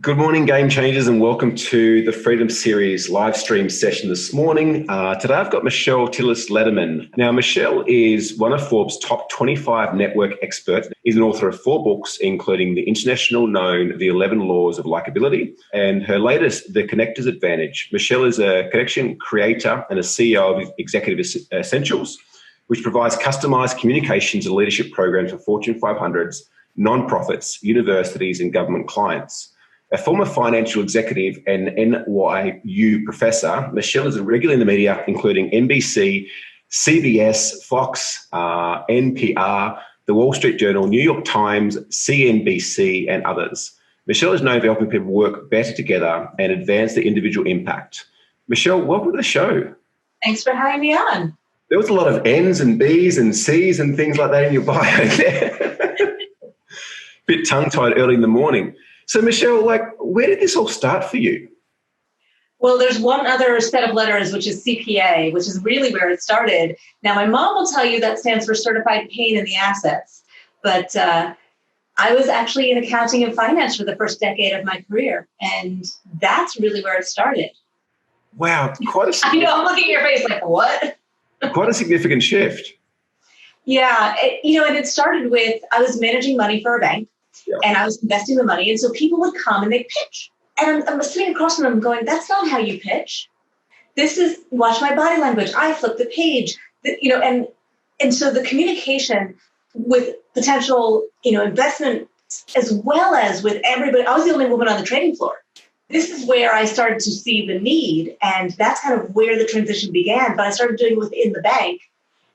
Good morning, Game Changers, and welcome to the Freedom Series live stream session this morning. Today I've got Michelle Tillis Lederman. Now, Michelle is one of Forbes' top 25 network experts. She's an author of 4 books, including the international known The 11 Laws of Likability, and her latest, The Connector's Advantage. Michelle is a connection creator and a CEO of Executive Essentials, which provides customized communications and leadership programs for Fortune 500s, nonprofits, universities, and government clients. A former financial executive and NYU professor, Michelle is regularly in the media, including NBC, CBS, Fox, NPR, The Wall Street Journal, New York Times, CNBC, and others. Michelle is known for helping people work better together and advance their individual impact. Michelle, welcome to the show. Thanks for having me on. There was a lot of N's and B's and C's and things like that in your bio there. Bit tongue-tied early in the morning. So, Michelle, where did this all start for you? Well, there's one other set of letters, which is CPA, which is really where it started. Now, my mom will tell you that stands for Certified Pain in the Assets. But I was actually in accounting and finance for the first decade of my career. And that's really where it started. Wow. I know, I'm looking at your face like, what? Quite a significant shift. Yeah. And it started with, I was managing money for a bank. Yeah. And I was investing the money. And so people would come and they'd pitch. And I'm sitting across from them going, that's not how you pitch. This is, watch my body language. I flip the page, and so the communication with potential, investment, as well as with everybody. I was the only woman on the trading floor. This is where I started to see the need. And that's kind of where the transition began. But I started doing it within the bank.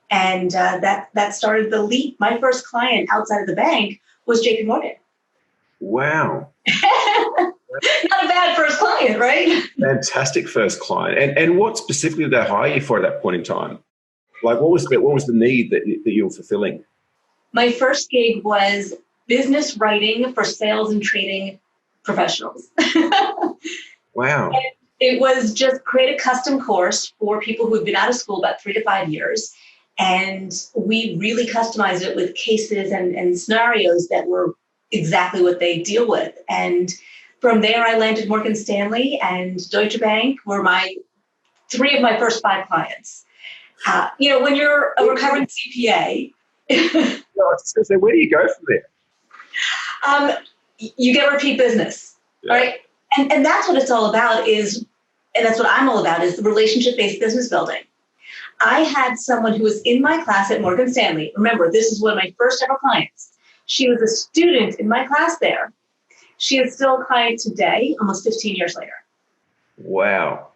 And that started the leap. My first client outside of the bank was JP Morgan. Wow. Not a bad first client, right? Fantastic first client. And what specifically did they hire you for at that point in time? What was the need that you were fulfilling? My first gig was business writing for sales and trading professionals. Wow. And it was just create a custom course for people who had been out of school about 3 to 5 years. And we really customized it with cases and scenarios that were exactly what they deal with. And from there, I landed Morgan Stanley and Deutsche Bank were 3 of my first 5 clients. When you're a recovering CPA. No, I was just going to say, where do you go from there? You get repeat business, right? And that's what it's all about and that's what I'm all about is the relationship-based business building. I had someone who was in my class at Morgan Stanley. Remember, this is one of my first ever clients. She was a student in my class there. She is still a client today, almost 15 years later. Wow.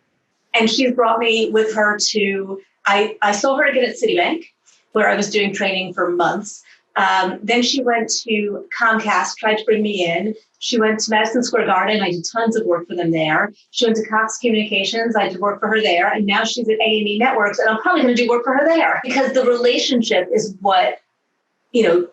And she's brought me with her to, I saw her again at Citibank, where I was doing training for months. Then she went to Comcast, tried to bring me in. She went to Madison Square Garden. I did tons of work for them there. She went to Cox Communications. I did work for her there. And now she's at A&E Networks. And I'm probably going to do work for her there because the relationship is what,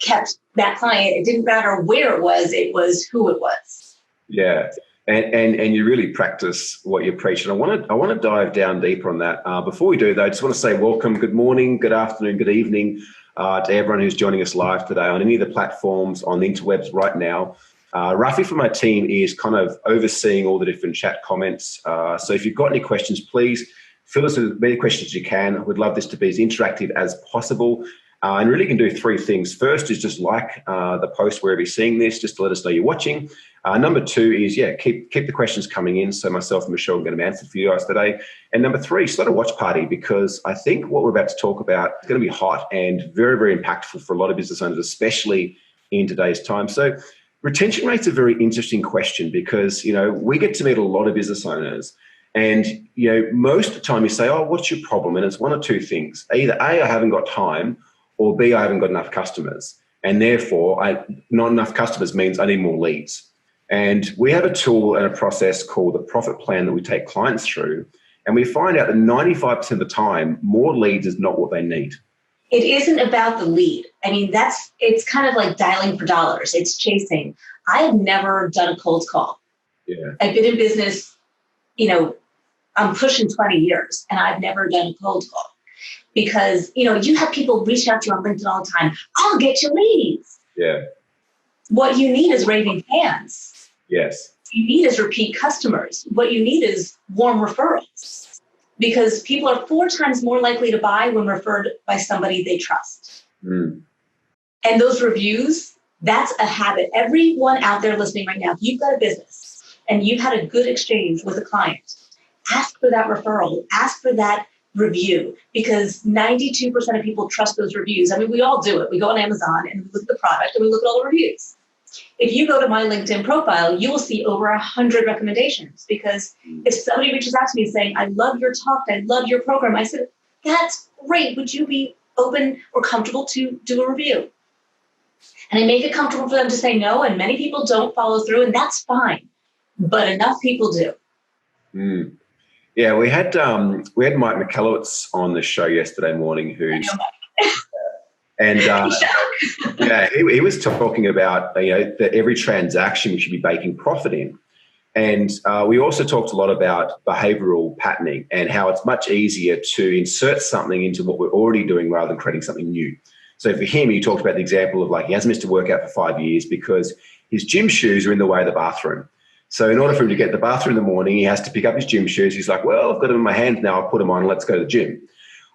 kept that client. It didn't matter where it was who it was. Yeah. And you really practice what you preach. And I want to dive down deeper on that. Before we do, though, I just want to say welcome, good morning, good afternoon, good evening to everyone who's joining us live today on any of the platforms on the interwebs right now. Rafi from my team is kind of overseeing all the different chat comments. So if you've got any questions, please fill us with as many questions as you can. We'd love this to be as interactive as possible. And really can do 3 things. First is just like the post wherever you're seeing this, just to let us know you're watching. Number 2 is, keep the questions coming in. So myself and Michelle are going to answer for you guys today. And number 3, start a watch party because I think what we're about to talk about is going to be hot and very, very impactful for a lot of business owners, especially in today's time. So retention rate's a very interesting question because, we get to meet a lot of business owners. And, most of the time you say, oh, what's your problem? And it's one of 2 things. Either A, I haven't got time, or B, I haven't got enough customers. And therefore, not enough customers means I need more leads. And we have a tool and a process called the profit plan that we take clients through. And we find out that 95% of the time, more leads is not what they need. It isn't about the lead. I mean, it's kind of like dialing for dollars. It's chasing. I have never done a cold call. Yeah. I've been in business, I'm pushing 20 years and I've never done a cold call. Because, you have people reach out to you on LinkedIn all the time. I'll get you leads. Yeah. What you need is raving fans. Yes. you need is repeat customers. What you need is warm referrals, because people are 4 times more likely to buy when referred by somebody they trust. Mm. And those reviews, that's a habit. Everyone out there listening right now, if you've got a business and you've had a good exchange with a client, ask for that referral, ask for that review, because 92% of people trust those reviews. I mean, we all do it. We go on Amazon and we look at the product and we look at all the reviews. If you go to my LinkedIn profile, you will see over 100 recommendations, because if somebody reaches out to me saying, I love your talk, I love your program, I said, that's great. Would you be open or comfortable to do a review? And I make it comfortable for them to say no, and many people don't follow through, and that's fine. But enough people do. Mm. Yeah, we had Mike McKelowitz on the show yesterday morning, who's and yeah, he was talking about that every transaction we should be baking profit in, and we also talked a lot about behavioural patterning and how it's much easier to insert something into what we're already doing rather than creating something new. So for him, he talked about the example of, like, he hasn't missed a workout for 5 years because his gym shoes are in the way of the bathroom. So in order for him to get to the bathroom in the morning, he has to pick up his gym shoes. He's like, well, I've got them in my hand now. I'll put them on and let's go to the gym.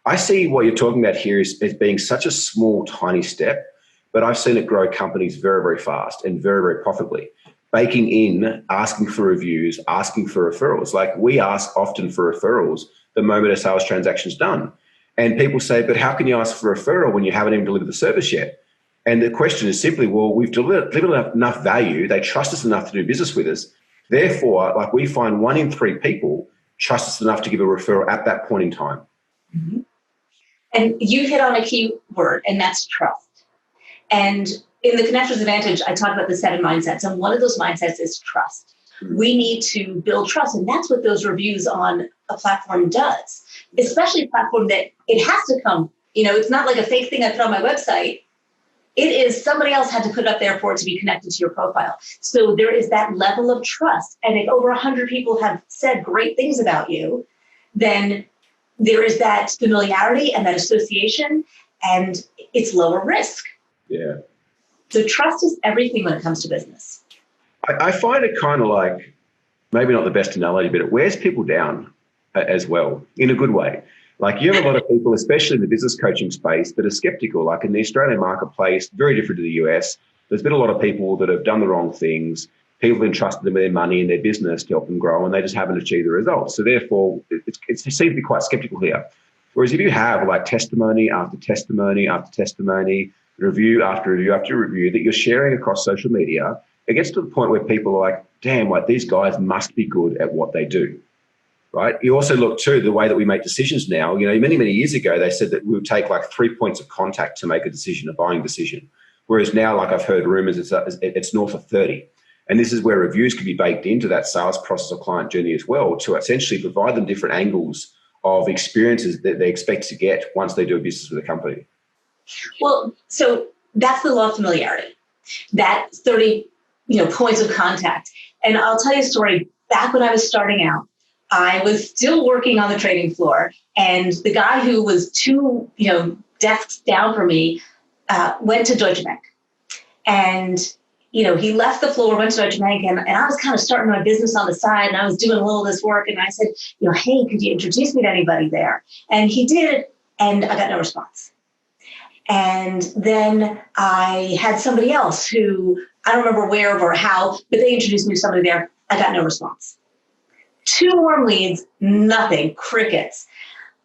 I see what you're talking about here as being such a small, tiny step, but I've seen it grow companies very, very fast and very, very profitably. Baking in, asking for reviews, asking for referrals. Like, we ask often for referrals the moment a sales transaction is done. And people say, but how can you ask for a referral when you haven't even delivered the service yet? And the question is simply, well, we've delivered enough value. They trust us enough to do business with us. Therefore, like, we find 1 in 3 people trust us enough to give a referral at that point in time. Mm-hmm. And you hit on a key word, and that's trust. And in the Connectors Advantage, I talk about the 7 mindsets, and one of those mindsets is trust. Mm-hmm. We need to build trust, and that's what those reviews on a platform does, especially a platform that it has to come. It's not like a fake thing I put on my website. It is somebody else had to put it up there for it to be connected to your profile. So there is that level of trust. And if over 100 people have said great things about you, then there is that familiarity and that association, and it's lower risk. Yeah. So trust is everything when it comes to business. I find it kind of like, maybe not the best analogy, but it wears people down as well, in a good way. Like, you have a lot of people, especially in the business coaching space, that are skeptical. Like, in the Australian marketplace, very different to the US, there's been a lot of people that have done the wrong things. People have entrusted them with their money and their business to help them grow, and they just haven't achieved the results. So therefore, it seems to be quite skeptical here. Whereas if you have, like, testimony after testimony after testimony, review after review after review that you're sharing across social media, it gets to the point where people are like, damn, like, these guys must be good at what they do. Right. You also look too, the way that we make decisions now. Many, many years ago, they said that we would take like 3 points of contact to make a decision, a buying decision. Whereas now, like, I've heard rumors, it's north of 30. And this is where reviews can be baked into that sales process or client journey as well, to essentially provide them different angles of experiences that they expect to get once they do a business with a company. Well, so that's the law of familiarity. That 30, points of contact. And I'll tell you a story. Back when I was starting out, I was still working on the trading floor, and the guy who was 2, desks down from me went to Deutsche Bank. And, he left the floor, went to Deutsche Bank, and I was kind of starting my business on the side, and I was doing a little of this work, and I said, hey, could you introduce me to anybody there? And he did, and I got no response. And then I had somebody else who, I don't remember where or how, but they introduced me to somebody there. I got no response. 2 warm leads, nothing, crickets.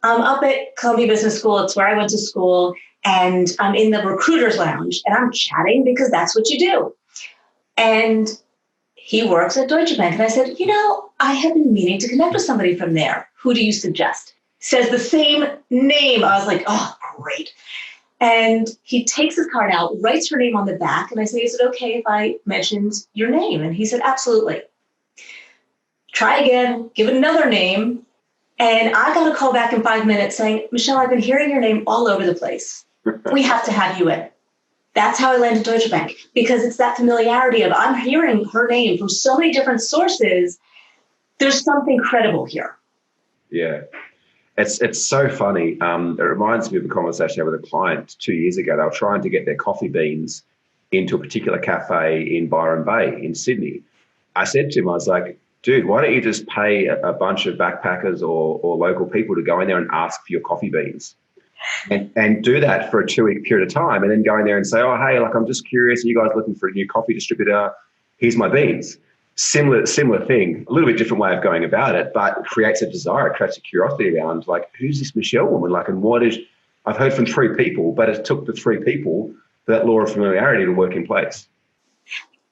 I'm up at Columbia Business School. It's where I went to school. And I'm in the recruiter's lounge, and I'm chatting because that's what you do. And he works at Deutsche Bank. And I said, I have been meaning to connect with somebody from there. Who do you suggest? Says the same name. I was like, oh, great. And he takes his card out, writes her name on the back. And I say, is it okay if I mentioned your name? And he said, absolutely. Try again, give it another name. And I got a call back in 5 minutes saying, Michelle, I've been hearing your name all over the place. We have to have you in. That's how I landed Deutsche Bank, because it's that familiarity of, I'm hearing her name from so many different sources. There's something credible here. Yeah. It's so funny. It reminds me of a conversation I had with a client 2 years ago. They were trying to get their coffee beans into a particular cafe in Byron Bay in Sydney. I said to him, I was like, dude, why don't you just pay a bunch of backpackers or local people to go in there and ask for your coffee beans? And do that for a 2-week period of time, and then go in there and say, oh, hey, like, I'm just curious, are you guys looking for a new coffee distributor? Here's my beans. Similar thing, a little bit different way of going about it, but it creates a desire, it creates a curiosity around, like, who's this Michelle woman? Like, and what is, I've heard from 3 people, but it took the 3 people for that law of familiarity to work in place.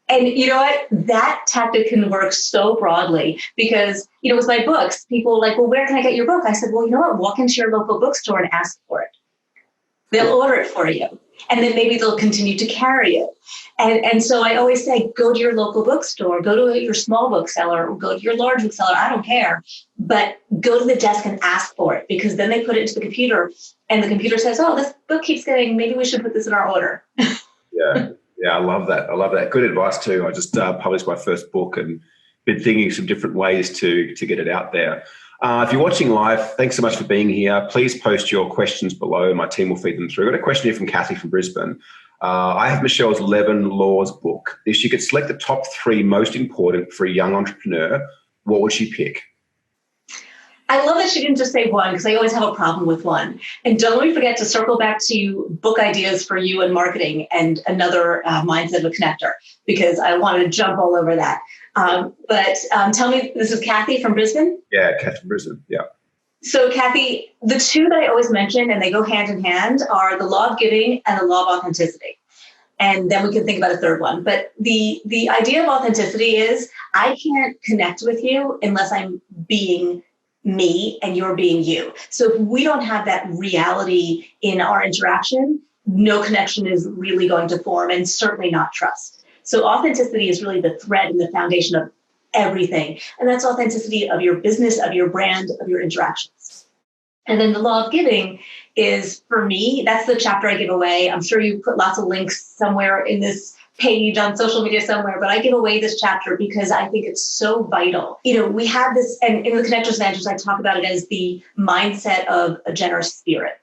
And you know what? That tactic can work so broadly because, with my books, people were like, well, where can I get your book? I said, well, you know what? Walk into your local bookstore and ask for it. They'll order it for you. And then maybe they'll continue to carry it. And so I always say, go to your local bookstore, go to your small bookseller, or go to your large bookseller. I don't care. But go to the desk and ask for it, because then they put it into the computer and the computer says, oh, this book keeps getting, maybe we should put this in our order. Yeah, I love that. Good advice too. I just published my first book and been thinking some different ways to get it out there. If you're watching live, thanks so much for being here. Please post your questions below and my team will feed them through. I got a question here from Kathy from Brisbane. I have Michelle's 11 Laws book. If she could select the top 3 most important for a young entrepreneur, what would she pick? I love that she didn't just say one, because I always have a problem with one. And don't let me forget to circle back to book ideas for you and marketing and another mindset of a connector, because I want to jump all over that. But tell me, this is Kathy from Brisbane? Yeah, Kathy from Brisbane, yeah. So Kathy, the 2 that I always mention, and they go hand in hand, are the law of giving and the law of authenticity. And then we can think about a third one. But the idea of authenticity is I can't connect with you unless I'm being me and you're being you. So if we don't have that reality in our interaction, no connection is really going to form, and certainly not trust. So authenticity is really the thread and the foundation of everything. And that's authenticity of your business, of your brand, of your interactions. And then the law of giving is, for me, that's the chapter I give away. I'm sure you put lots of links somewhere in this page on social media somewhere, but I give away this chapter because I think it's so vital. We have this, and in the Connectors Advantage, I talk about it as the mindset of a generous spirit.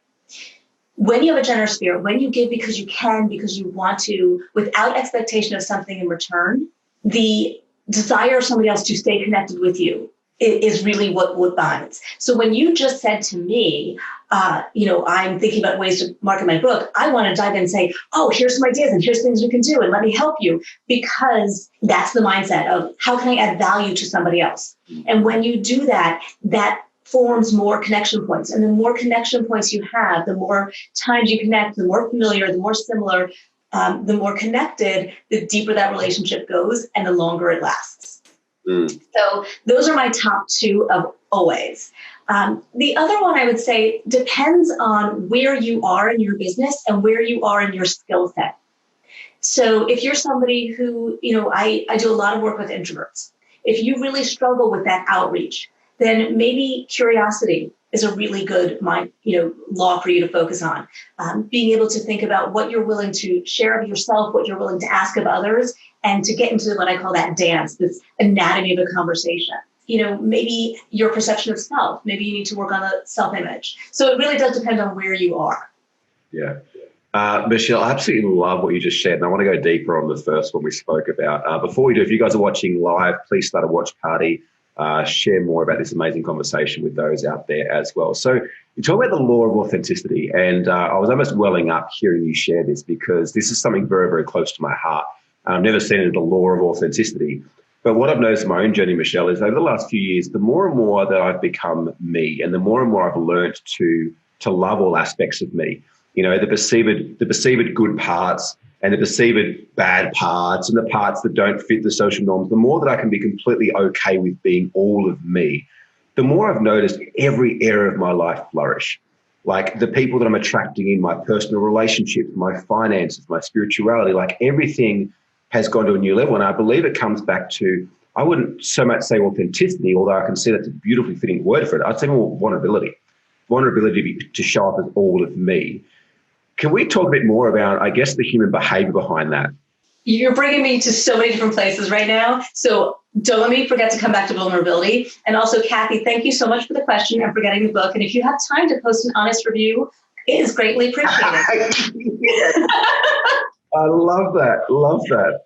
When you have a generous spirit, when you give because you can, because you want to, without expectation of something in return, the desire of somebody else to stay connected with you is really what binds. So when you just said to me, I'm thinking about ways to market my book, I want to dive in and say, oh, here's some ideas and here's things we can do and let me help you, because that's the mindset of how can I add value to somebody else? And when you do that, that forms more connection points. And the more connection points you have, the more times you connect, the more familiar, the more similar, the more connected, the deeper that relationship goes and the longer it lasts. So those are my top 2 of always. The other one I would say depends on where you are in your business and where you are in your skill set. So if you're somebody who, I do a lot of work with introverts. If you really struggle with that outreach, then maybe curiosity is a really good law for you to focus on. Being able to think about what you're willing to share of yourself, what you're willing to ask of others, and to get into what I call that dance, this anatomy of a conversation. Maybe your perception of self, maybe you need to work on the self-image. So it really does depend on where you are. Yeah. Michelle, I absolutely love what you just shared, and I want to go deeper on the first one we spoke about. Before we do, if you guys are watching live, please start a watch party. Share more about this amazing conversation with those out there as well. So you talk about the law of authenticity, and I was almost welling up hearing you share this, because this is something very, very close to my heart. I've never seen it as the law of authenticity. But what I've noticed in my own journey, Michelle, is over the last few years, the more and more that I've become me, and the more and more I've learned to love all aspects of me, the perceived good parts and the perceived bad parts and the parts that don't fit the social norms, the more that I can be completely okay with being all of me, the more I've noticed every area of my life flourish. Like the people that I'm attracting in, my personal relationships, my finances, my spirituality, like everything has gone to a new level. And I believe it comes back to, I wouldn't so much say authenticity, although I can see that's a beautifully fitting word for it. I'd say more vulnerability. Vulnerability to show up as all of me. Can we talk a bit more about, I guess, the human behavior behind that? You're bringing me to so many different places right now. So don't let me forget to come back to vulnerability. And also, Kathy, thank you so much for the question and for getting the book. And if you have time to post an honest review, it is greatly appreciated. I love that. Love that.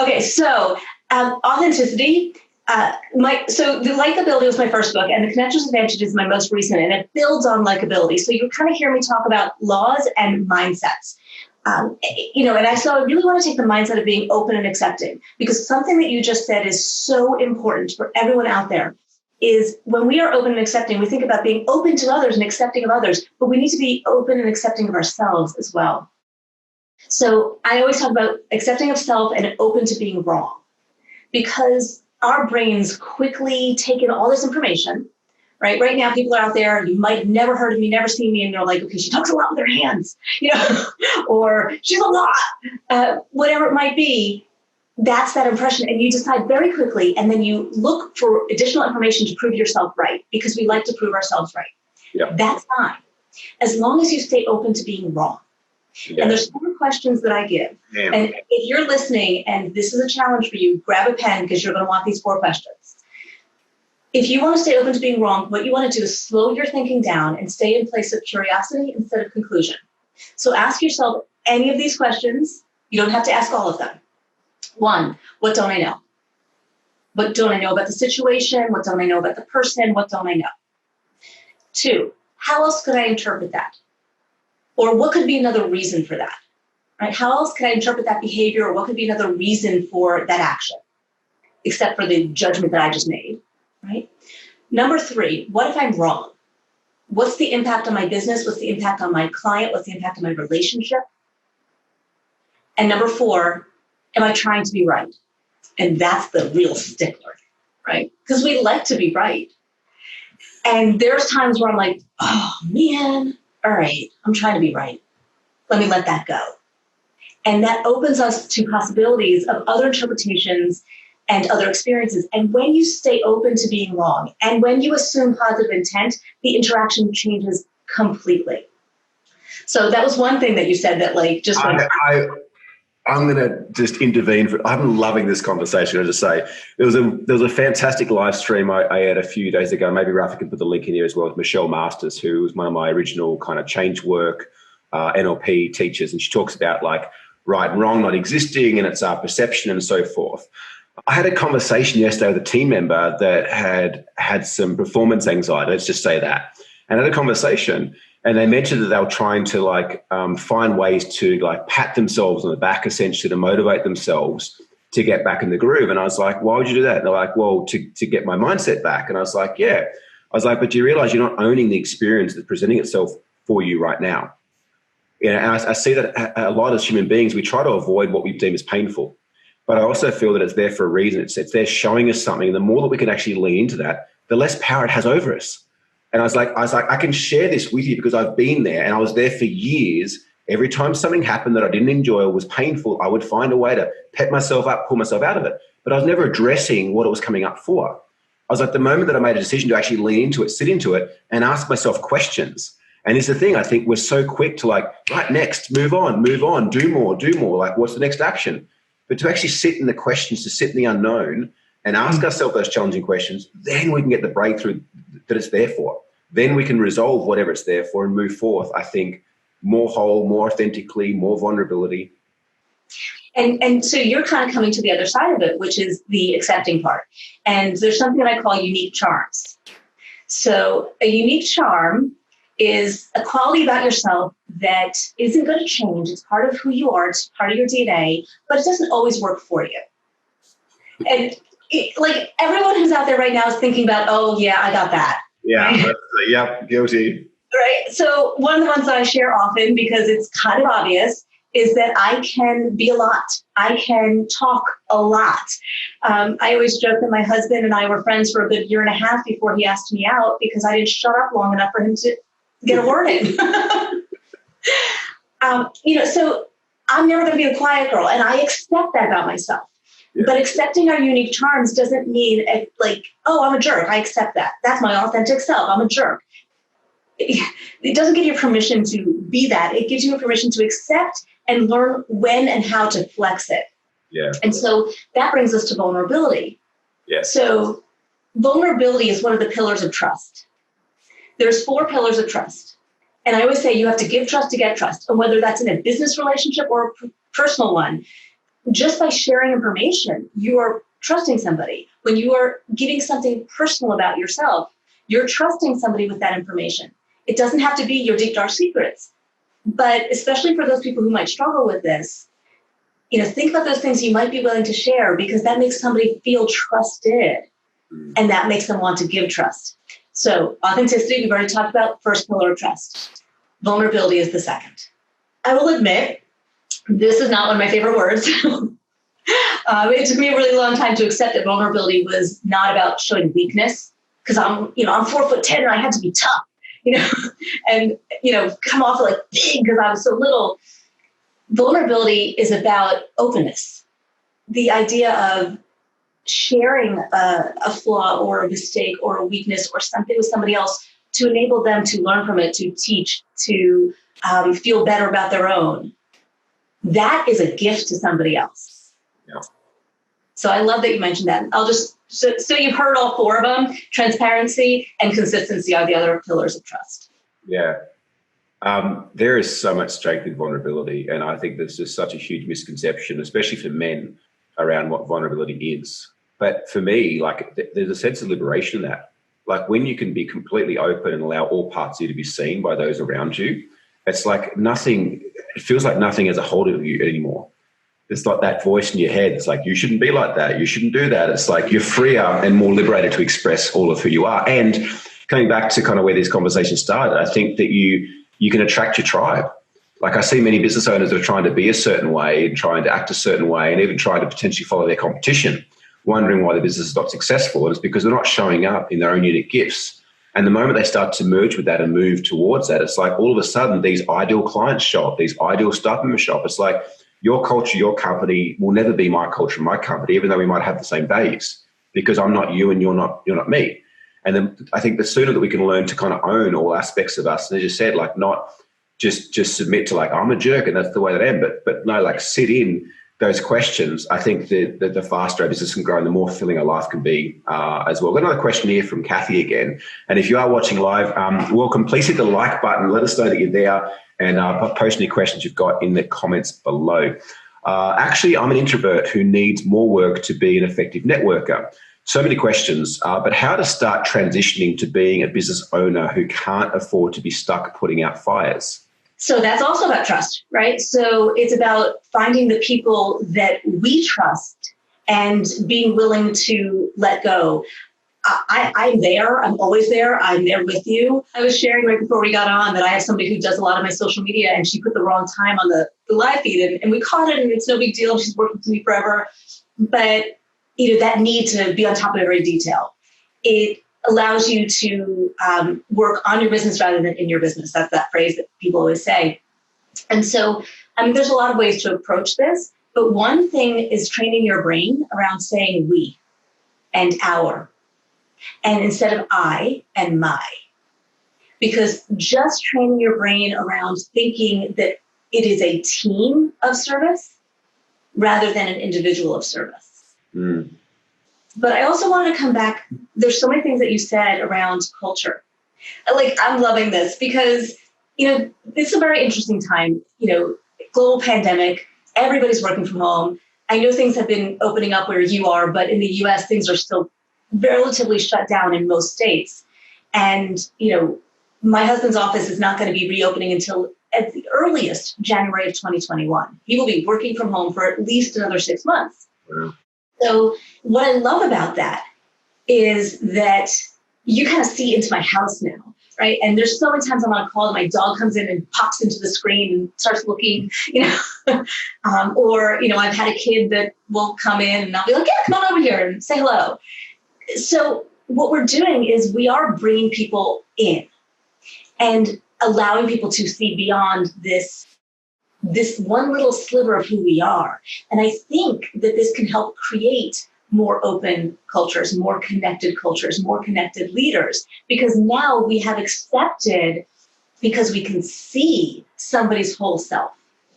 Okay, so Authenticity. So the likability was my first book, and the connections advantage is my most recent, and it builds on likability. So you kind of hear me talk about laws and mindsets. And I really want to take the mindset of being open and accepting, because something that you just said is so important for everyone out there. Is when we are open and accepting, we think about being open to others and accepting of others, but we need to be open and accepting of ourselves as well. So I always talk about accepting of self and open to being wrong, because our brains quickly take in all this information, right? Right now, people are out there, you might have never heard of me, never seen me, and they're like, okay, she talks a lot with her hands, or she's a lot, whatever it might be. That's that impression. And you decide very quickly, and then you look for additional information to prove yourself right, because we like to prove ourselves right. Yeah. That's fine, as long as you stay open to being wrong. Yeah. And there's 4 questions that I give. Yeah. And if you're listening and this is a challenge for you, grab a pen, because you're going to want these 4 questions. If you want to stay open to being wrong, what you want to do is slow your thinking down and stay in place of curiosity instead of conclusion. So ask yourself any of these questions. You don't have to ask all of them. 1, what don't I know? What don't I know about the situation? What don't I know about the person? What don't I know? 2, how else could I interpret that? Or what could be another reason for that? Right? How else could I interpret that behavior, or what could be another reason for that action, except for the judgment that I just made, right? Number 3, what if I'm wrong? What's the impact on my business? What's the impact on my client? What's the impact on my relationship? And number 4, am I trying to be right? And that's the real stickler, right? Because we like to be right. And there's times where I'm like, oh man, all right, I'm trying to be right. Let me let that go. And that opens us to possibilities of other interpretations and other experiences. And when you stay open to being wrong, and when you assume positive intent, the interaction changes completely. So that was one thing that you said that just went. I'm going to just intervene. I'm loving this conversation. I'll just say there was a fantastic live stream I had a few days ago. Maybe Rafa can put the link in here as well, with Michelle Masters, who was one of my original kind of change work NLP teachers. And she talks about right and wrong not existing, and it's our perception and so forth. I had a conversation yesterday with a team member that had some performance anxiety. Let's just say that. And I had a conversation, and they mentioned that they were trying to find ways to pat themselves on the back, essentially, to motivate themselves to get back in the groove. And I was like, why would you do that? And they're like, well, to get my mindset back. And I was like, yeah. I was like, but do you realize you're not owning the experience that's presenting itself for you right now? And I see that a lot as human beings, we try to avoid what we deem as painful. But I also feel that it's there for a reason. It's there showing us something. And the more that we can actually lean into that, the less power it has over us. And I was like, I can share this with you because I've been there, and I was there for years. Every time something happened that I didn't enjoy or was painful, I would find a way to pet myself up, pull myself out of it. But I was never addressing what it was coming up for. I was like, the moment that I made a decision to actually lean into it, sit into it, and ask myself questions. And it's the thing, I think we're so quick to right, next, move on, do more. What's the next action? But to actually sit in the questions, to sit in the unknown and ask ourselves those challenging questions, then we can get the breakthrough that it's there for. Then we can resolve whatever it's there for and move forth, I think, more whole, more authentically, more vulnerability. And so you're kind of coming to the other side of it, which is the accepting part. And there's something that I call unique charms. So a unique charm is a quality about yourself that isn't going to change. It's part of who you are. It's part of your DNA, but it doesn't always work for you. And everyone who's out there right now is thinking about, oh yeah, I got that. Yeah. Right? Yep. Guilty. Right. So one of the ones that I share often, because it's kind of obvious, is that I can be a lot. I can talk a lot. I always joke that my husband and I were friends for a good 1.5 years before he asked me out, because I didn't shut up long enough for him to get a word in. So I'm never going to be the quiet girl, and I accept that about myself. Yeah. But accepting our unique charms doesn't mean oh, I'm a jerk. I accept that. That's my authentic self. I'm a jerk. It doesn't give you permission to be that. It gives you permission to accept and learn when and how to flex it. Yeah. And so that brings us to vulnerability. Yeah. So vulnerability is one of the pillars of trust. There's 4 pillars of trust. And I always say you have to give trust to get trust. And whether that's in a business relationship or a personal one, just by sharing information, you are trusting somebody. When you are giving something personal about yourself, you're trusting somebody with that information. It doesn't have to be your deep, dark secrets. But especially for those people who might struggle with this, think about those things you might be willing to share, because that makes somebody feel trusted, and that makes them want to give trust. So authenticity, we've already talked about, first pillar of trust. Vulnerability is the second. I will admit, this is not one of my favorite words. It took me a really long time to accept that vulnerability was not about showing weakness, because I'm 4'10" and I had to be tough, and come off like big because I was so little. Vulnerability is about openness. The idea of sharing a flaw or a mistake or a weakness or something with somebody else to enable them to learn from it, to teach, to feel better about their own. That is a gift to somebody else. Yeah. So I love that you mentioned that. So you've heard all four of them. Transparency and consistency are the other pillars of trust. Yeah. There is so much strength in vulnerability. And I think there's just such a huge misconception, especially for men, around what vulnerability is. But for me, there's a sense of liberation in that. Like when you can be completely open and allow all parts of you to be seen by those around you, it's like nothing, it feels like nothing has a hold of you anymore. It's like that voice in your head. It's like, you shouldn't be like that. You shouldn't do that. It's like you're freer and more liberated to express all of who you are. And coming back to kind of where this conversation started, I think that you can attract your tribe. Like I see many business owners that are trying to be a certain way and trying to act a certain way and even trying to potentially follow their competition, wondering why the business is not successful. And it's because they're not showing up in their own unique gifts. And the moment they start to merge with that and move towards that, it's like all of a sudden these ideal clients show up, these ideal staff members show up. It's like your culture, your company will never be my culture, my company, even though we might have the same values, because I'm not you and you're not me. And then I think the sooner that we can learn to kind of own all aspects of us, and as you said, like not just submit to like, I'm a jerk and that's the way that I am, but no, like sit in those questions. I think the faster our business can grow and the more fulfilling our life can be as well. We've got another question here from Kathy again. And if you are watching live, welcome. Please hit the like button. Let us know that you're there, and post any questions you've got in the comments below. Actually, I'm an introvert who needs more work to be an effective networker. So many questions, but how to start transitioning to being a business owner who can't afford to be stuck putting out fires? So that's also about trust, right? So it's about finding the people that we trust and being willing to let go. I'm there. I'm always there. I'm there with you. I was sharing right before we got on that I have somebody who does a lot of my social media, and she put the wrong time on the live feed, and we caught it, and it's no big deal. She's worked with me forever. But that need to be on top of every detail. It allows you to work on your business rather than in your business. That's that phrase that people always say. And so, there's a lot of ways to approach this, but one thing is training your brain around saying we and our, and instead of I and my. Because just training your brain around thinking that it is a team of service rather than an individual of service. Mm. But I also want to come back. There's so many things that you said around culture. Like, I'm loving this because, it's a very interesting time, global pandemic, everybody's working from home. I know things have been opening up where you are, but in the US, things are still relatively shut down in most states. And, my husband's office is not going to be reopening until at the earliest January of 2021. He will be working from home for at least another 6 months. Wow. So what I love about that is that you kind of see into my house now, right? And there's so many times I'm on a call and my dog comes in and pops into the screen and starts looking, or, I've had a kid that will come in and I'll be like, yeah, come on over here and say hello. So what we're doing is we are bringing people in and allowing people to see beyond this one little sliver of who we are. And I think that this can help create more open cultures, more connected leaders, because now we have accepted, because we can see somebody's whole self.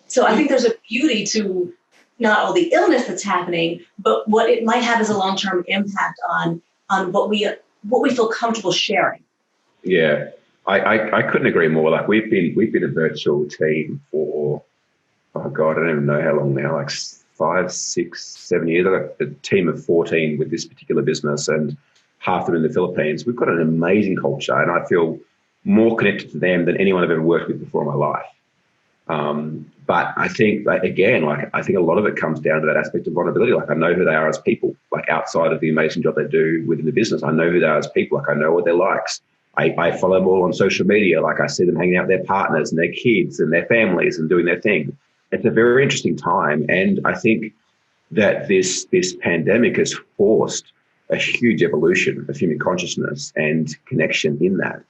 So I think there's a beauty to not all the illness that's happening, but what it might have as a long-term impact on what we feel comfortable sharing. Yeah, I couldn't agree more. Like we've been a virtual team for, oh God, I don't even know how long now, like 5, 6, 7 years. I've got a team of 14 with this particular business and half of them in the Philippines. We've got an amazing culture, and I feel more connected to them than anyone I've ever worked with before in my life. But I think, I think a lot of it comes down to that aspect of vulnerability. Like, I know who they are as people, like outside of the amazing job they do within the business. I know who they are as people. Like, I know what their likes. I follow them all on social media. Like, I see them hanging out with their partners and their kids and their families and doing their thing. It's a very interesting time. And I think that this pandemic has forced a huge evolution of human consciousness and connection in that.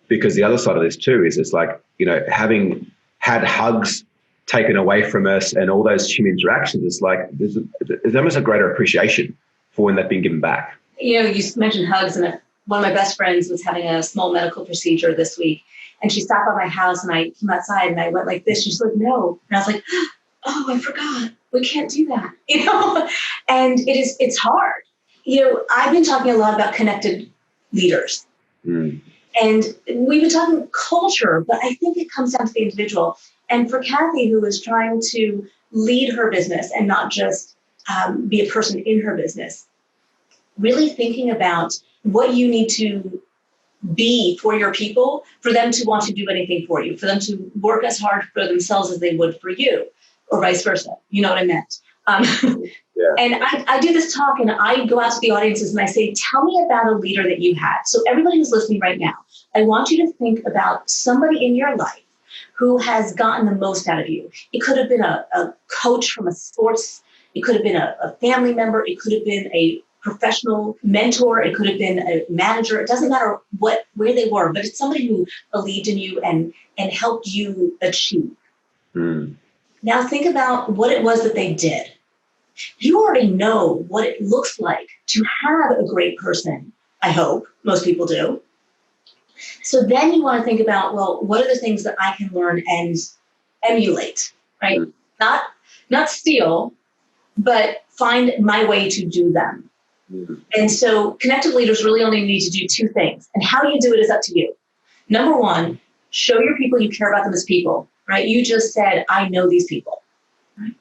Because the other side of this too is it's like, having had hugs taken away from us and all those human interactions, it's like there's almost a greater appreciation for when they've been given back. You mentioned hugs, and one of my best friends was having a small medical procedure this week, and she stopped by my house, and I came outside and I went like this. She's like, no. And I was like, oh, I forgot. We can't do that, and it's hard. I've been talking a lot about connected leaders. And we've been talking culture, but I think it comes down to the individual. And for Kathy, who is trying to lead her business and not just be a person in her business, really thinking about what you need to be for your people, for them to want to do anything for you, for them to work as hard for themselves as they would for you, or vice versa. You know what I meant? Yeah. And I do this talk, and I go out to the audiences and I say, tell me about a leader that you had. So everybody who's listening right now, I want you to think about somebody in your life who has gotten the most out of you. It could have been a coach from a sports. It could have been a family member. It could have been a professional mentor. It could have been a manager. It doesn't matter where they were, but it's somebody who believed in you and helped you achieve. Now think about what it was that they did. You already know what it looks like to have a great person. I hope most people do. So then you want to think about, well, what are the things that I can learn and emulate, right? Not steal, but find my way to do them. And so connected leaders really only need to do two things. And how you do it is up to you. Number one, show your people you care about them as people, right? You just said, I know these people. Right?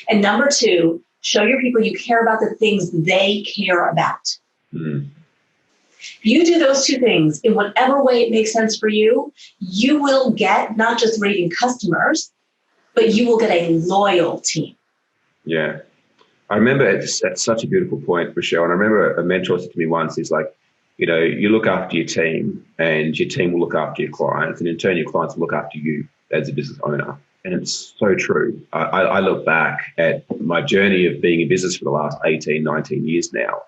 And number two, show your people you care about the things they care about. You do those two things in whatever way it makes sense for you, you will get not just raving customers, but you will get a loyal team. Yeah. I remember it's such a beautiful point, Michelle. And I remember a mentor said to me once, he's like, you look after your team and your team will look after your clients, and in turn, your clients will look after you as a business owner. And it's so true. I look back at my journey of being in business for the last 18, 19 years now.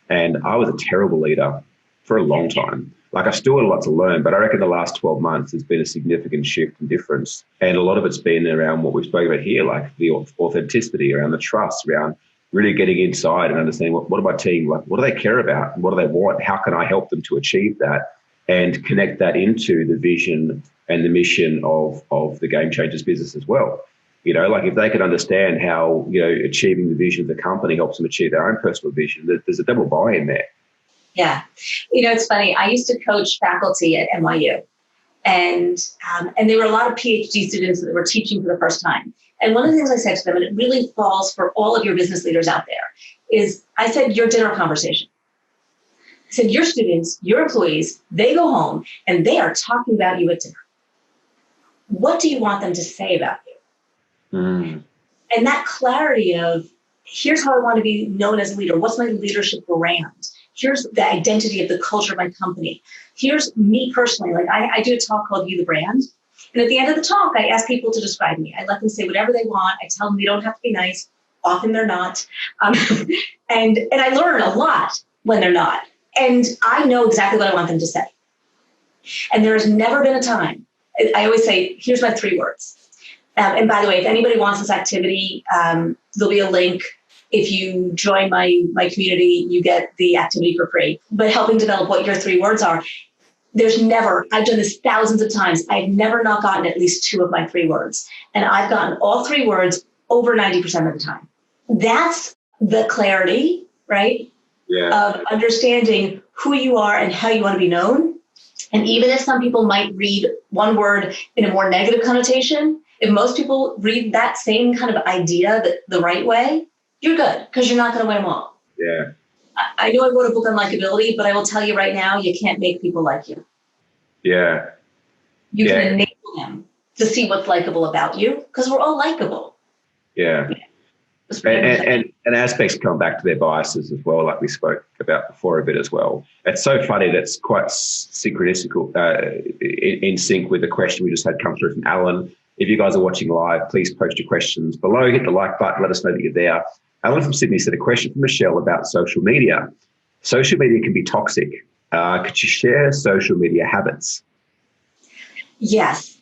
And I was a terrible leader for a long time. Like, I still had a lot to learn, but I reckon the last 12 months has been a significant shift and difference. And a lot of it's been around what we've spoken about here, like the authenticity, around the trust, around really getting inside and understanding what do my team, like, what do they care about? What do they want? How can I help them to achieve that? And connect that into the vision and the mission of the Game Changers business as well. Like, if they can understand how, achieving the vision of the company helps them achieve their own personal vision, there's a double buy-in there. Yeah. It's funny. I used to coach faculty at NYU, and there were a lot of PhD students that were teaching for the first time. And one of the things I said to them, and it really falls for all of your business leaders out there, is I said, your dinner conversation. I said, your students, your employees, they go home and they are talking about you at dinner. What do you want them to say about you? And that clarity of, here's how I want to be known as a leader. What's my leadership brand? Here's the identity of the culture of my company. Here's me personally. Like, I do a talk called You the Brand. And at the end of the talk, I ask people to describe me. I let them say whatever they want. I tell them they don't have to be nice. Often they're not. And I learn a lot when they're not. And I know exactly what I want them to say. And there has never been a time. I always say, here's my 3 words. And by the way, if anybody wants this activity, there'll be a link. If you join my community, you get the activity for free. But helping develop what your 3 words are, I've done this thousands of times. I've never not gotten at least 2 of my 3 words. And I've gotten all 3 words over 90% of the time. That's the clarity, right? Yeah. Of understanding who you are and how you want to be known. And even if some people might read one word in a more negative connotation, If most people read that same kind of idea the right way, you're good, because you're not going to win them all. Yeah. I know I wrote a book on likability, but I will tell you right now, you can't make people like you. Yeah. You can enable them to see what's likable about you, because we're all likable. Yeah. And aspects come back to their biases as well, like we spoke about before a bit as well. It's so funny that's quite synchronicical, in sync with the question we just had come through from Alan. If you guys are watching live, please post your questions below, hit the like button, let us know that you're there. Alan from Sydney said a question from Michelle about social media. Social media can be toxic. Could you share social media habits? Yes.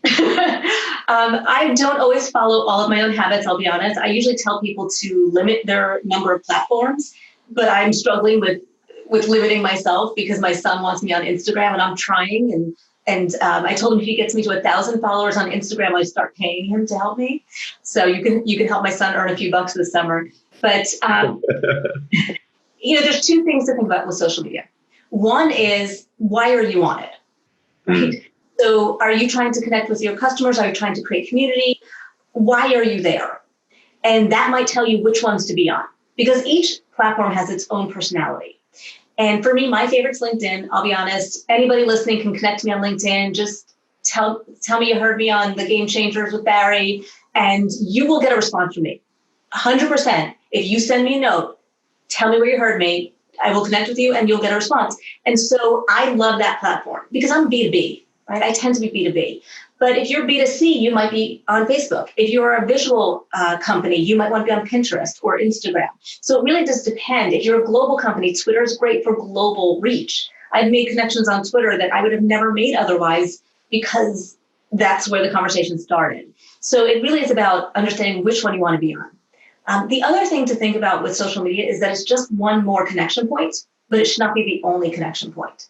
I don't always follow all of my own habits, I'll be honest. I usually tell people to limit their number of platforms, but I'm struggling with limiting myself because my son wants me on Instagram, and I'm trying. And I told him if he gets me to 1,000 followers on Instagram, I start paying him to help me. So you can help my son earn a few bucks this summer. But there's two things to think about with social media. One is, why are you on it? Right? So are you trying to connect with your customers? Are you trying to create community? Why are you there? And that might tell you which ones to be on, because each platform has its own personality. And for me, my favorite's LinkedIn. I'll be honest. Anybody listening can connect to me on LinkedIn. Just tell me you heard me on the Game Changers with Barry, and you will get a response from me. 100%. If you send me a note, tell me where you heard me, I will connect with you and you'll get a response. And so I love that platform because I'm B2B. Right? I tend to be B2B. But if you're B2C, you might be on Facebook. If you're a visual company, you might want to be on Pinterest or Instagram. So it really does depend. If you're a global company, Twitter is great for global reach. I've made connections on Twitter that I would have never made otherwise, because that's where the conversation started. So it really is about understanding which one you want to be on. The other thing to think about with social media is that it's just one more connection point, but it should not be the only connection point.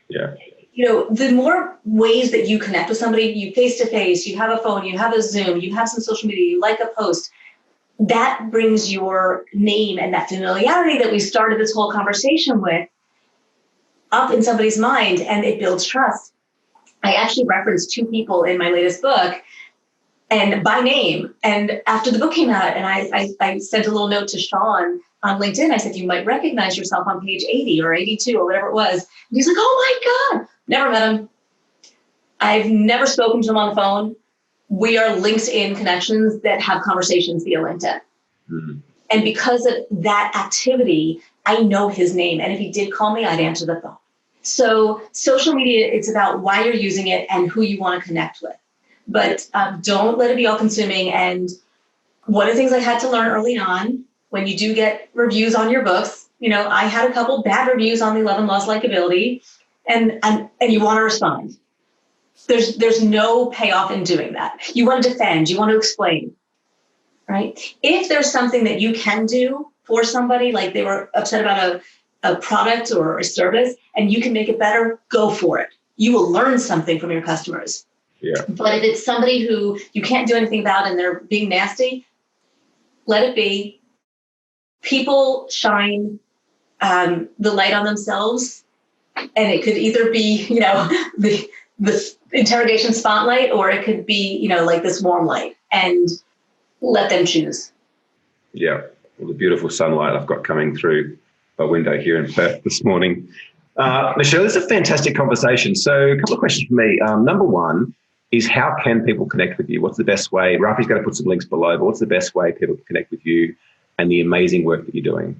Yeah. The more ways that you connect with somebody, you face-to-face, you have a phone, you have a Zoom, you have some social media, you like a post, that brings your name and that familiarity that we started this whole conversation with up in somebody's mind, and it builds trust. I actually referenced two people in my latest book, and by name. And after the book came out, and I sent a little note to Sean on LinkedIn, I said, you might recognize yourself on page 80 or 82 or whatever it was. And he's like, oh my God, never met him. I've never spoken to him on the phone. We are LinkedIn connections that have conversations via LinkedIn. Mm-hmm. And because of that activity, I know his name. And if he did call me, I'd answer the phone. So social media, it's about why you're using it and who you want to connect with. But don't let it be all consuming. And one of the things I had to learn early on, when you do get reviews on your books, I had a couple bad reviews on the 11 Laws of Likability, and you want to respond. There's no payoff in doing that. You want to defend, you want to explain, right? If there's something that you can do for somebody, like they were upset about a product or a service, and you can make it better, go for it. You will learn something from your customers. Yeah. But if it's somebody who you can't do anything about and they're being nasty, let it be. People shine the light on themselves, and it could either be, the interrogation spotlight, or it could be, like this warm light, and let them choose. Yeah. Well, the beautiful sunlight I've got coming through my window here in Perth this morning. Michelle, this is a fantastic conversation. So a couple of questions for me. Number one is, how can people connect with you? What's the best way? Rafi's going to put some links below, but what's the best way people can connect with you and the amazing work that you're doing?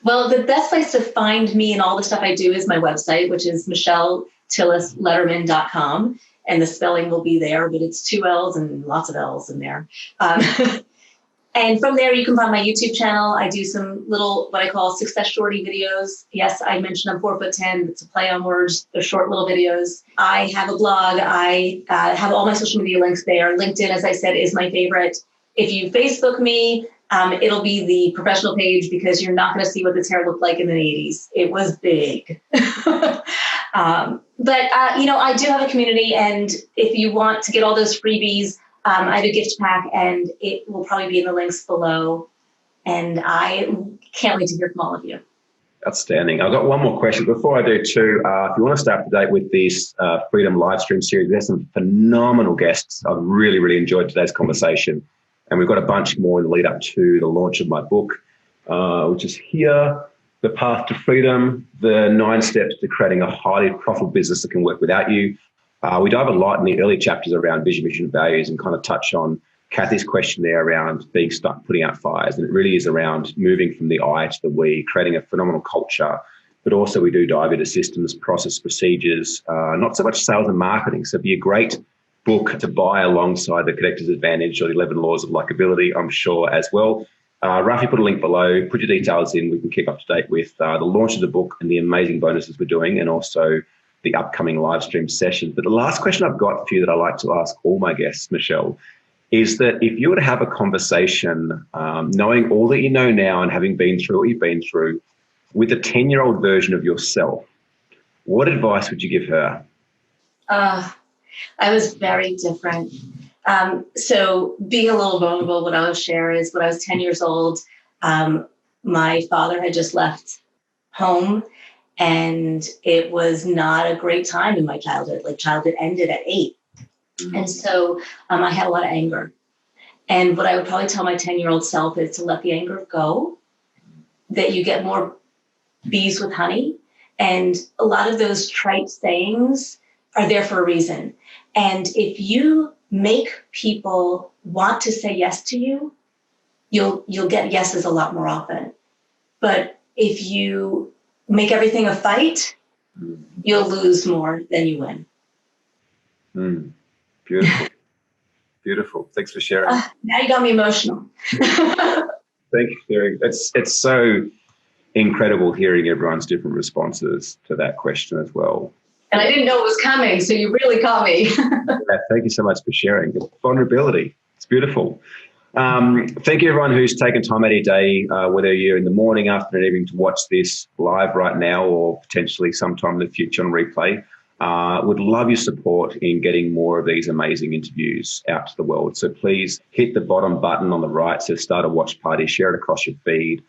Well, the best place to find me and all the stuff I do is my website, which is michelletillislederman.com. And the spelling will be there, but it's 2 L's and lots of L's in there. And from there, you can find my YouTube channel. I do some little, what I call success shorty videos. Yes, I mentioned I'm 4'10". It's a play on words. They're short little videos. I have a blog. I have all my social media links there. LinkedIn, as I said, is my favorite. If you Facebook me, it'll be the professional page, because you're not going to see what this hair looked like in the 80s. It was big. But I do have a community, and if you want to get all those freebies, I have a gift pack, and it will probably be in the links below. And I can't wait to hear from all of you. Outstanding. I've got one more question. Before I do too, if you want to stay up to date with this Freedom live stream series, there's some phenomenal guests. I've really, really enjoyed today's conversation. And we've got a bunch more in the lead up to the launch of my book, which is here, The Path to Freedom, the 9 steps to creating a highly profitable business that can work without you. We dive a lot in the early chapters around vision, mission, and values, and kind of touch on Kathy's question there around being stuck putting out fires. And it really is around moving from the I to the we, creating a phenomenal culture. But also we do dive into systems, process, procedures, not so much sales and marketing. So it'd be a great book to buy alongside the Connector's Advantage or the 11 Laws of Likability, I'm sure, as well. Rafi, put a link below, put your details in. We can keep up to date with the launch of the book and the amazing bonuses we're doing, and also the upcoming live stream sessions. But the last question I've got for you that I like to ask all my guests, Michelle, is that if you were to have a conversation, knowing all that you know now and having been through what you've been through, with a 10-year-old version of yourself, what advice would you give her? I was very different. So being a little vulnerable, what I'll share is when I was 10 years old, my father had just left home, and it was not a great time in my childhood. Like, childhood ended at 8. And so I had a lot of anger. And what I would probably tell my 10-year-old self is to let the anger go, that you get more bees with honey. And a lot of those trite sayings are there for a reason. And if you make people want to say yes to you, you'll get yeses a lot more often. But if you make everything a fight, you'll lose more than you win. Beautiful. Beautiful. Thanks for sharing. Now you got me emotional. Thank you. It's so incredible hearing everyone's different responses to that question as well. And I didn't know it was coming, so you really caught me. Yeah, thank you so much for sharing. Vulnerability. It's beautiful. Thank you, everyone who's taken time out of your day, whether you're in the morning, afternoon, evening, to watch this live right now or potentially sometime in the future on replay. Would love your support in getting more of these amazing interviews out to the world. So please hit the bottom button on the right, says start a watch party, share it across your feed.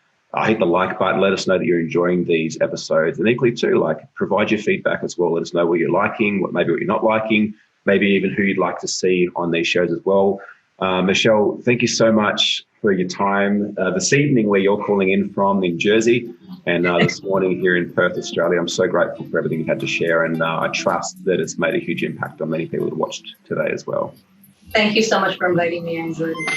Hit the like button, let us know that you're enjoying these episodes. And equally too, provide your feedback as well. Let us know what you're liking, what you're not liking, maybe even who you'd like to see on these shows as well. Michelle, thank you so much for your time this evening, where you're calling in from in Jersey, and this morning here in Perth, Australia. I'm so grateful for everything you had to share, and I trust that it's made a huge impact on many people that watched today as well. Thank you so much for inviting me. I enjoyed it.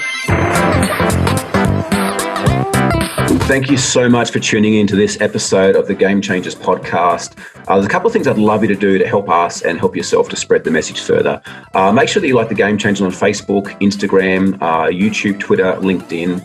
Thank you so much for tuning into this episode of the Game Changers podcast. There's a couple of things I'd love you to do to help us and help yourself to spread the message further. Make sure that you like the Game Changers on Facebook, Instagram, YouTube, Twitter, LinkedIn.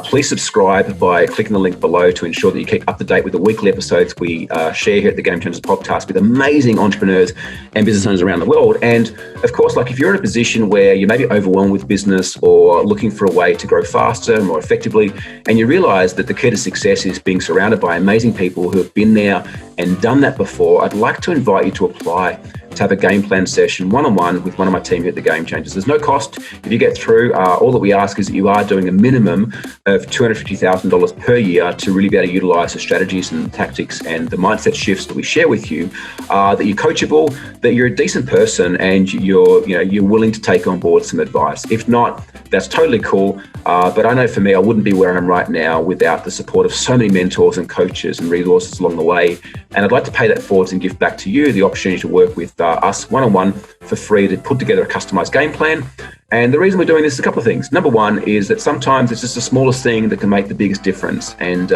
Please subscribe by clicking the link below to ensure that you keep up to date with the weekly episodes we share here at the Game Changers podcast with amazing entrepreneurs and business owners around the world. And of course, if you're in a position where you may be overwhelmed with business or looking for a way to grow faster, more effectively, and you realize that the key to success is being surrounded by amazing people who have been there and done that before, I'd like to invite you to apply to have a game plan session one-on-one with one of my team here at the Game Changers. There's no cost if you get through. All that we ask is that you are doing a minimum of $250,000 per year to really be able to utilize the strategies and the tactics and the mindset shifts that we share with you, that you're coachable, that you're a decent person, and you're willing to take on board some advice. If not, that's totally cool. But I know for me, I wouldn't be where I am right now without the support of so many mentors and coaches and resources along the way. And I'd like to pay that forward and give back to you the opportunity to work with us one-on-one for free to put together a customized game plan. And the reason we're doing this is a couple of things. Number one is that sometimes it's just the smallest thing that can make the biggest difference. And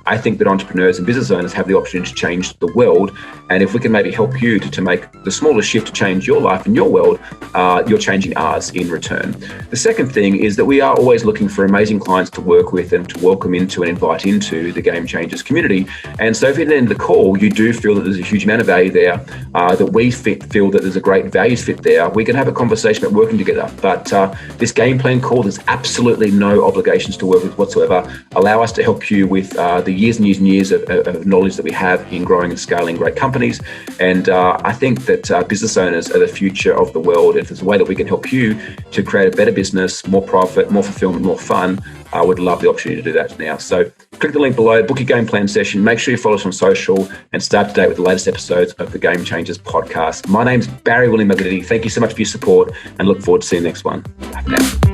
I think that entrepreneurs and business owners have the opportunity to change the world. And if we can maybe help you to make the smallest shift to change your life and your world, you're changing ours in return. The second thing is that we are always looking for amazing clients to work with and to welcome into and invite into the Game Changers community. And so if at the end of the call, you do feel that there's a huge amount of value there, that we feel that there's a great values fit there, we can have a conversation about working together. But this game plan call, there's absolutely no obligations to work with whatsoever. Allow us to help you with the the years and years and years of knowledge that we have in growing and scaling great companies. And I think that business owners are the future of the world. If there's a way that we can help you to create a better business, more profit, more fulfillment, more fun, I would love the opportunity to do that now. So click the link below, book your game plan session. Make sure you follow us on social and stay up to date with the latest episodes of the Game Changers podcast. My name's Barry William Mobility. Thank you so much for your support and look forward to seeing the next one. Bye for now.